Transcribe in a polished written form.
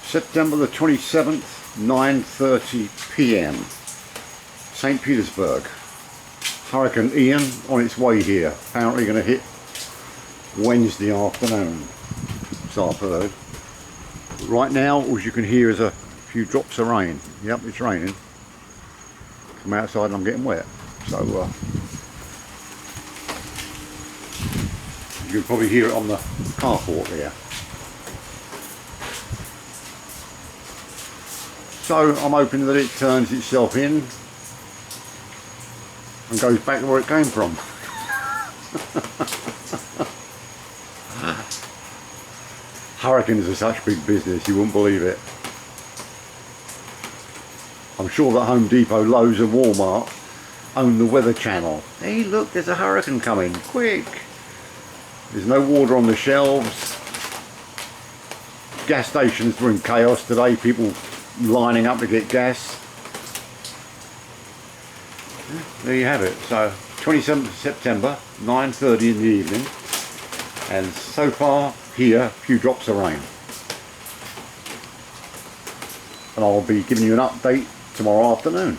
September the 27th, 9:30 p.m. St. Petersburg. Hurricane Ian on its way here. Apparently going to hit Wednesday afternoon, so I've heard. Right now, all you can hear is a few drops of rain. Yep, it's raining. I'm outside and I'm getting wet. So you can probably hear it on the carport there. So I'm hoping that it turns itself in and goes back to where it came from. Hurricanes are such big business, you wouldn't believe it. I'm sure that Home Depot, Lowe's and Walmart own the Weather Channel. Hey look, there's a hurricane coming, quick! There's no water on the shelves. Gas stations were in chaos today, people lining up to get gas. There you have it. So 27th September, 9:30 in the evening, and so far here a few drops of rain. And I'll be giving you an update tomorrow afternoon.